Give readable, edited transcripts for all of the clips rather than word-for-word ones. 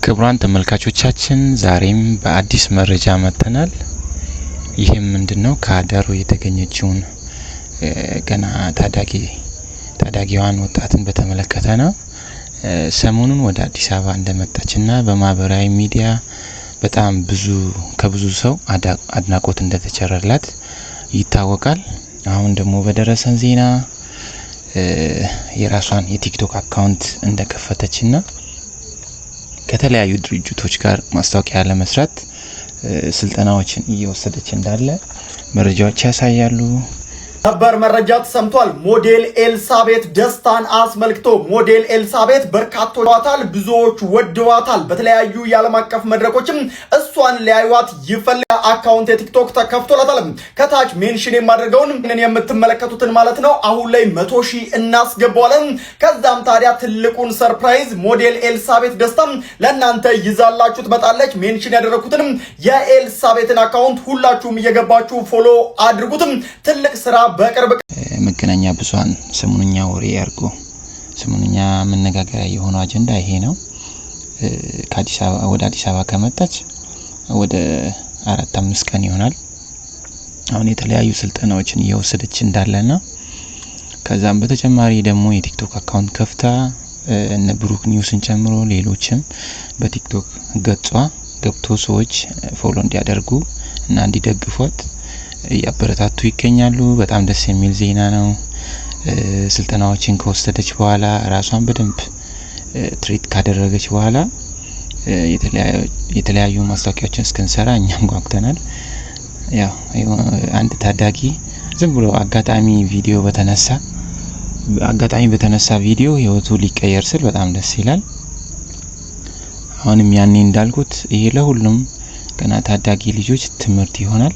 ክቡራን ተመልካቾቻችን ዛሬም በአዲስ መረጃ መጥተናል። ይሄም ምንድነው ከአዳሩ የተገኘችውን ገና ታዳጊዋን ወጣትን በተመለከተ ነው። ሰሞኑን ወደ አዲስ አበባ እንደመጣችና በማህበራዊ ሚዲያ በጣም ከብዙ ሰው አድናቆት እንደተቸረላት ይታወቃል። አሁን ደግሞ በደረሰን ዜና የራሷን የቲክቶክ አካውንት እንደከፈተችና ከተለያዩ ድርጅቶች ጋር ማስታወቂያ ለመስራት ስልጠናዎችን እየወሰደች እንዳለ መረጃዎች ያሳያሉ። ነበር መረጃ ተሰምቷል። ሞዴል ኤልሳቤት ደስታን አስመልክቶ ሞዴል ኤልሳቤት በርካቶች ዋታል፣ ብዙዎች ወደዋታል። በተለያዩ የዓለም አቀፍ መድረኮችም እሷን ሊያዩዋት ይፈልጋል። አካውንት የቲክቶክ ተከፍቶላታል። ከታች ሜንሽን የማድረገውን የምትመለከቱትን ማለት ነው አሁን ላይ 100,000 እናስገባዋለን። ከዛም ታዲያ ትልቁን ሰርፕራይዝ ሞዴል ኤልሳቤት ደስታም ለእናንተ ይዛላችሁ ትመጣለች። ሜንሽን ያደረኩትን የኤልሳቤትን አካውንት ሁላችሁም እየገባችሁ ፎሎ አድርጉትም። ትልቅ ስራ በቅርብ መገናኛ ብዙሃን ሰሞኑኛ ወሬ ያርጉ ሰሞኑኛ መነጋገሪያ የሆነው አጀንዳ ይሄ ነው። ወደ አዲስ አበባ ከመጣች ወደ 4-5 ቀን ይሆናል። አሁን የተለያዩ ስልጠናዎችን እየወሰደች እንዳለና ከዛም በተጨማሪ ደግሞ የቲክቶክ አካውንት ከፍታ እነ ብሩክ ኒውስን ጨምሮ ሌሎችም በቲክቶክ ገጿ ገብቶ ሰዎች ፎሎ እንዲያደርጉ እና እንዲደግፏት ያበረታቱ ይገኛሉ። በጣም ደስ የሚል ዜና ነው። ስልጠናዎችን ከወሰደች በኋላ ራሷን በደንብ ትሪት ካደረገች በኋላ የተለያዩ ማስታወቂያዎችን እስክንሰራ እኛም ጓጉተናል። ያው አንድ ታዳጊ ዝም ብሎ አጋጣሚ በተነሳ ቪዲዮ ህይወቱ ሊቀየር ስል በጣም ደስ ይላል። አሁንም ያኔ እንዳልኩት ይሄ ለሁሉም ገና ታዳጊ ልጆች ትምህርት ይሆናል።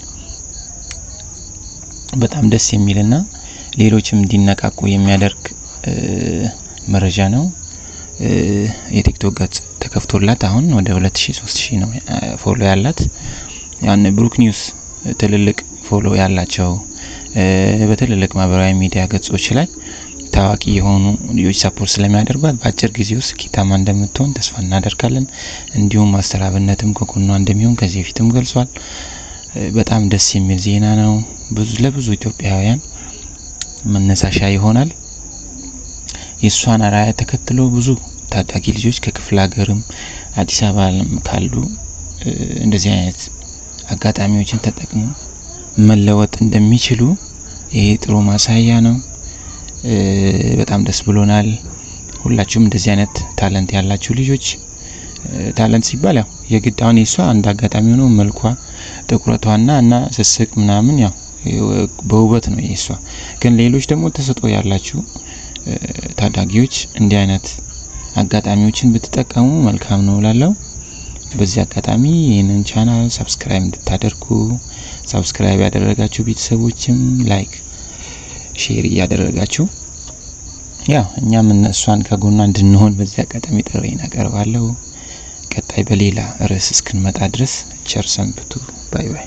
በጣም ደስ የሚልና ሌሎችም እንዲነቃቁ የሚያደርግ መረጃ ነው። የቲክቶክ ገጽ ተከፍቶላት አሁን ወደ 2,000-3,000 ነው ፎሎ ያላት። ያን ብሩክ ኒውስ ትልልቅ ፎሎ ያላቸው በትልልቅ ማህበራዊ ሚዲያ ገጾች ላይ ታዋቂ የሆኑ ልጆች ሰፖርት ስለሚያደርጓት በአጭር ጊዜ ውስጥ ስኬታማ እንደምትሆን ተስፋ እናደርጋለን። እንዲሁም ማስተራብነትም ከጎኗ እንደሚሆን ከዚህ በፊትም ገልጿል። በጣም ደስ የሚል ዜና ነው። ለብዙ ኢትዮጵያውያን መነሳሻ ይሆናል። የሷን አራያ ተከትሎ ብዙ ታዳጊ ልጆች ከክፍለ ሀገርም አዲስ አበባ ካሉ እንደዚህ አይነት አጋጣሚዎችን ተጠቅመው መለወጥ እንደሚችሉ ይሄ ጥሩ ማሳያ ነው። በጣም ደስ ብሎናል። ሁላችሁም እንደዚህ አይነት ታለንት ያላችሁ ልጆች ታለንት ሲባል ያው የግድ አሁን የሷ አንድ አጋጣሚ ሆኖ መልኳ ጥቁረቷና እና ስስቅ ምናምን ያው በውበት ነው የሷ። ግን ሌሎች ደግሞ ተሰጥኦ ያላችሁ ታዳጊዎች እንዲህ አይነት አጋጣሚዎችን ብትጠቀሙ መልካም ነው እላለሁ። በዚህ አጋጣሚ ይህንን ቻናል ሰብስክራይብ እንድታደርጉ፣ ሰብስክራይብ ያደረጋችሁ ቤተሰቦችም ላይክ ሼር እያደረጋችሁ ያው እኛም እነሷን ከጎኗ እንድንሆን በዚህ አጋጣሚ ጥሪዬን አቀርባለሁ። ቀጣይ በሌላ ርዕስ እስክንመጣ ድረስ ቸር ሰንብቱ። ባይ ባይ።